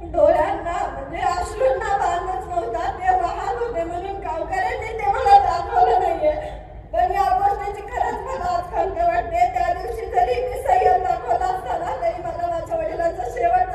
डोळ्यांना म्हणजे अश्रूंना बांधच नव्हता, ते वाहत होते म्हणून गावकऱ्यांनी ते मला दाखवलं नाहीये. पण या गोष्टीची खरंच मला आज खंत वाटते. त्या दिवशी जरी मी संयम दाखवला असताना तरी मला माझ्या वडिलांचा शेवट